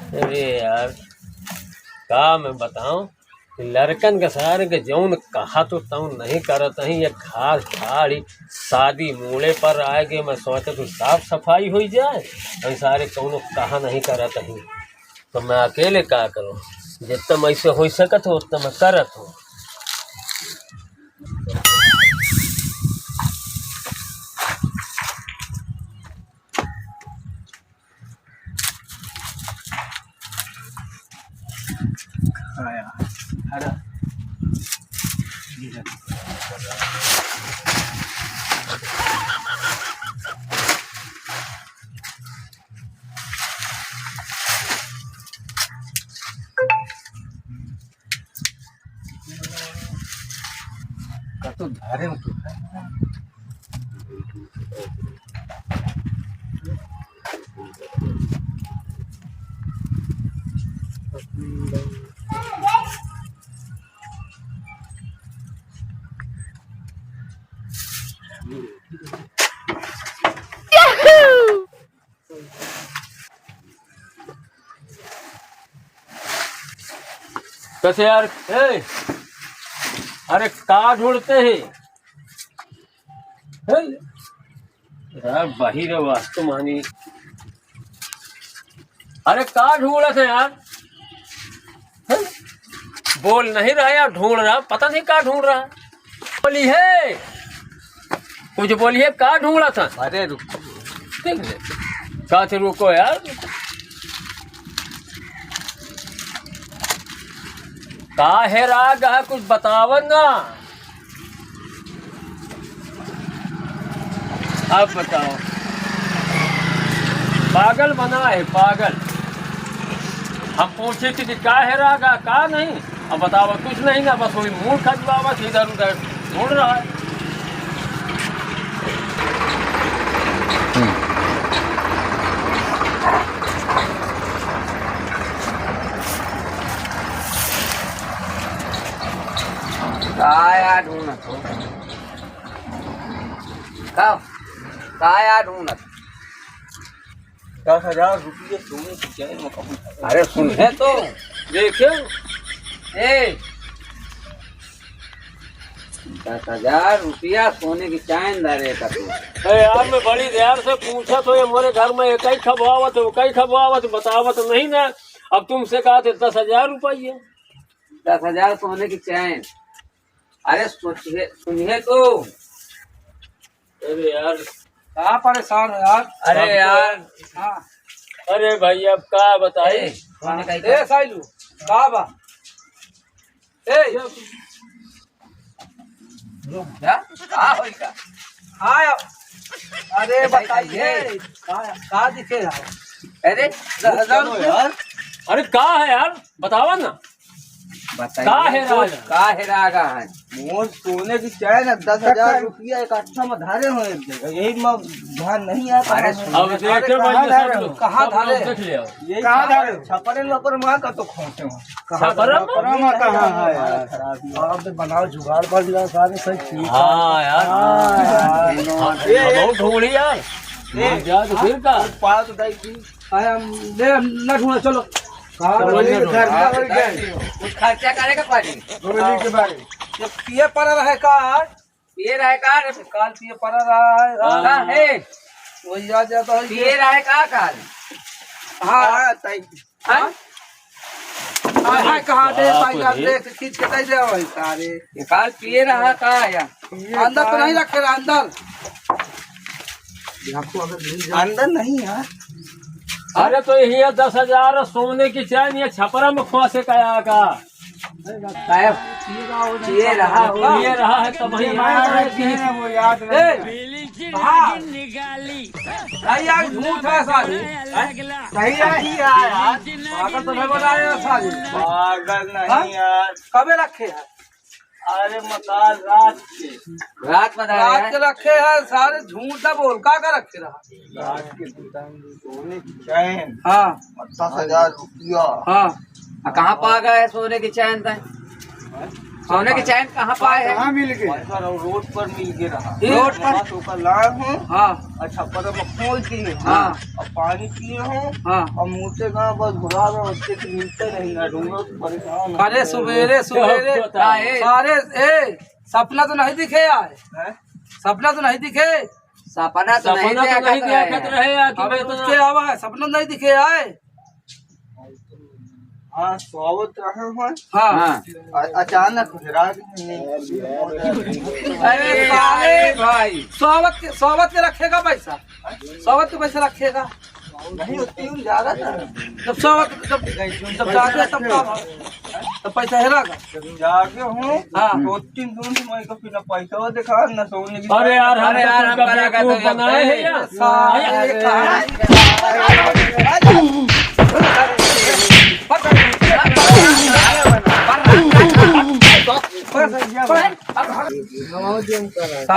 अरे यार का मैं बताऊं, लड़कन के सारे के जौन कहा तो तौन नहीं करत ही। ये खास खाड़ी शादी मूड़े पर आए के मैं सोचे तो साफ सफाई हो जाए, और सारे कौनो कहा नहीं करत ही। तो मैं अकेले का करूं, जितना मैं से हो सकत हो उतना मैं करत हूँ। तो धारे में तो है। कैसे यार अरे का ढूंढते हैं यार? बाहिर वास्तु मानी, अरे का ढूंढते हैं यार? हैं? बोल नहीं रहा यार, ढूंढ रहा, पता नहीं का ढूंढ रहा। बोली है कुछ, बोलिए का ढूंढा था? अरे रुक, का थे, रुको यार। का है राग है, कुछ बतावन ना। अब बताओ, पागल बना है पागल। हम पूछे कि क्या है रागा का नहीं, अब बताओ कुछ नहीं ना, बस वही मुंह खजवावा इधर उधर ढूंढ रहा है। काया ढूंढत हो, काया ढूंढत। 10,000 रुपये सोने की चैन में कहूँ। अरे सुन है तो देखियो ए 10,000 रुपया सोने की चैन दारे का तू। यार मैं बड़ी देर से पूछा तो ये मोरे घर में एक ही खबवावत बतावत नहीं ना। अब तुमसे कहा थे 10,000 रुपये। 10,000 सोने की चैन। अरे सोचिए सुनिए तो। अरे यार कहाँ परेशान हो यार? अरे यार हाँ। अरे भाई अब का बताए। ए साइलू कहाँ बा? ए क्या का होई का? हाँ यार। अरे बताइए कहाँ दिखे यार? अरे 10,000 रुपये यार। अरे का है यार, बतावा ना। बताइए का है रागा? का है रागा है? मोर सोने की चैन 10,000 रुपया एक अच्छा में धारे हो एक जगह, यही में ध्यान नहीं आता। अरे अब देखे भाई कहाँ धारे? देख लिया यही कहाँ धारे? छपरे लपर माँ का तो खोटे हो। छपरा में कहाँ है यार? आप बनाओ जुगाड़ पर दिला सारे सही ठीक। हाँ यार बहुत ढूंढी यार। जा तो फिर का पास दाई की आया ले ना ढूंढो चलो। कुछ खर्चा करेगा पाजी के बारे ये पिए पर रहे कार ये रहे का काल पिए पर रहा का है वही आ जाता है। ये रहे का काल हाँ ताई हाँ हाँ कहाँ दे ताई का देख खींच के ताई दे वही सारे ये काल पिए रहा का या अंदर तो नहीं रखे रहा अंदर अंदर नहीं है। अरे तो यही 10,000 सोने की चैन ये छपरा में खुआ से कया का ये रहा होगा ये रहा है तब वही वो याद निकाली झूठ है सारी सही है यार। पागल तो नहीं बना रहे सारी। पागल नहीं यार। कबे रखे हैं? अरे मकान रात में रात के रखे हैं सारे। झूठ ना बोल का रखे रहा रात के दुकान सोने की चैन हाँ 10,000 रुपया। हाँ कहाँ पा गए सोने की चैन था सोने की चैन कहाँ पाए है? कहाँ मिल गए? पैसा रोड पर मिल गया रहा। रोड पर? होकर लाए हूँ। हाँ अच्छा पर मैं खोल दिए हूँ। हाँ। अब पानी पिए हूँ। हाँ। और मुँह से कहा बस घुरा रहे बच्चे की मिलते नहीं ना ढूंढो तो परेशान हो। अरे सवेरे सवेरे सारे सपना तो नहीं दिखे यार, हैं? सपना तो नहीं दिखे। सपना तो नहीं सपना तो नहीं देखा देखत रहे या कि अबे मैं तो उसके आवा है, सपना नहीं दिखे आए। हाँ स्वागत रहे हैं। हाँ हाँ। अचानक घुरा गए। अरे साले भाई सोबत के रखेगा पैसा, सोबत के पैसा रखेगा नहीं उतनी ज्यादा था। जब सोबत जब जाते तब पैसा हेरागा। जाके हूँ। हाँ। 2-3 दिन से मैं कभी न पैसा दिखा न सोने की। अरे यार हम अरे यार, हम तो करा करते बेवकूफ बनाए हैं यार। साले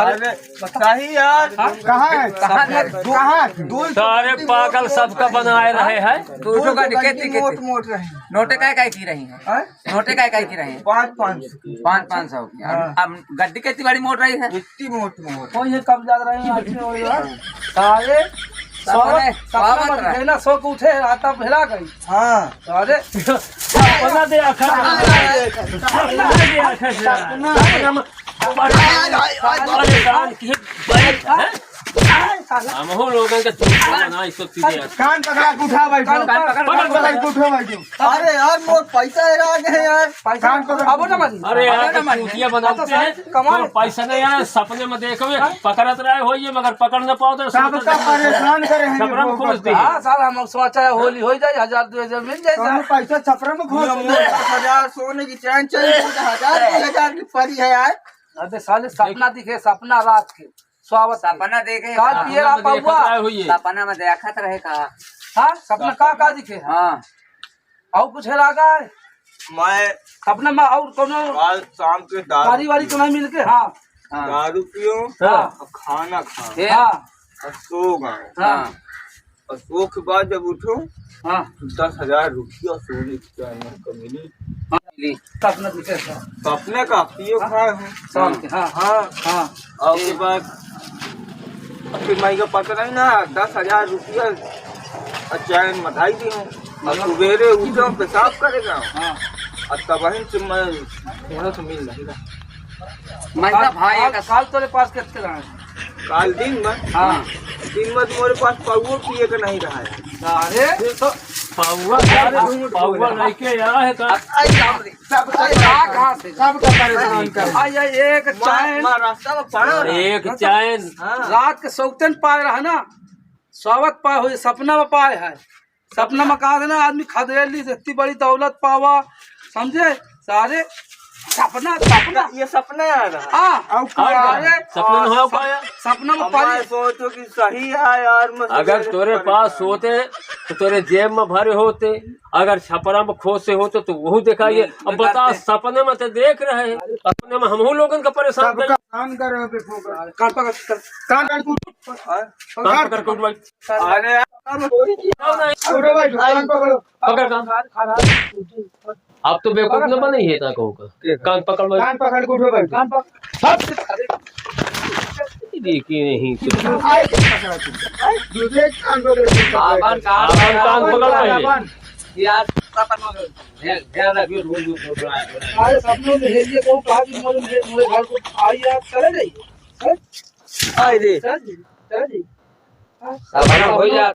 अरे सही यार। कहाँ है? कहाँ है? सारे पागल सबका बनाए रहे हैं। दूसरों का खेती मोट मोट रहे। नोटे काय की रही है? हैं? नोटे काय की रही है? 500 की। 500 की। अब गड्डी कितनी बड़ी मोट रही है? इतनी मोट मोट। कोई ये कब जा रहे हैं सारे सपना सो के उठे आता भेला गई। हाँ। अरे अपना दे आखा अपना दे आखा परेशान की बैठ हैं? हम हो लोगों का बना इस सब चीजें। कान पकड़ा के उठा भाई, कान पकड़ के उठो भाई। अरे यार मोट पैसा हेरा गए यार। कान पकड़ अब ना मारी। अरे यार चूतियां बनाते हैं कमाल। तो पैसा नहीं आया, सपने में देखो पकड़त रहे हो ये मगर पकड़ न पाओ तो सबका परेशान करे हैं। छपरा में खोज दी। हाँ साल हम सोचा है होली हो जाए 1000-2000 मिल जाए हमें साहब। पैसा छपरा में खोज 10,000 सोने की चैन चाहिए। 10,000 की परी है यार। अबे साले सपना दिखे, सपना रात के स्वागत सपना देखे काल पिए रहा पाऊआ। सपना में देखा रहे का? हाँ सपना का दिखे। हाँ। और कुछ है लागा है मैं सपना में और कोनो कल शाम के गाड़ी वाड़ी तो नहीं मिल के। हाँ दारू पियो हाँ और खाना खा फिर? हाँ और सो गए। हाँ और सो के बाद जब उठो हाँ 10,000 रुपया सोने की चैन को मिली। सपना दिखे साहब। सपने का पियो खाए हूँ। शाम के। हाँ हाँ। हाँ और उसके बाद फिर मैं को पता नहीं ना 10,000 रुपया और चैन मठाई दी हूँ। और सवेरे उठो पेशाब करेगा हाँ। और तब वहीं से मैं थोड़ा सा मिल नहीं रहा। मतलब भाई का काल तेरे पास कितने रहा है? काल दिन में हाँ तुम्हारे पास पाउओ पिए का नहीं रहा है। अरे तो पाउआ नहीं के यार है का कहाँ से सबका परेशान कर। आया एक चैन रास्ता में पाया एक चैन रात के सौतन पाए रहा ना, स्वागत पाए हुए सपना में पाए है। सपना में कहा था ना आदमी खदेली से इतनी बड़ी दौलत पावा, समझे सारे सपना सपना ये सपना आ रहा। हाँ अरे सपना में हो पाया। सपना में मैं पाए। सोचो कि सही है यार। मैं अगर तोरे पास होते तो तोरे जेब में भरे होते, अगर छपरा में खोसे होते तो वो दिखाइए। अब बता सपने में तो देख रहे हैं, सपने में हम लोगों का परेशान सबका कान कर रहे पे फोकस। कान पकड़ कान कर कर उठ भाई अरे यार उठो भाई, कान पकड़ो। पकड़ कान। अब तो बेवकूफ न बने ही ना कहूँ का कान पकड़ भाई। कान पकड़ के उठो भाई। कान पकड़ देखी नहीं दूसरे कान पकड़। कान पकड़ भाई। यार अरे सपनों में हेलिए को कहा कि मेरे घर को आई आप चले जाइए। आई रे चल जी चल जी। सपना हो जा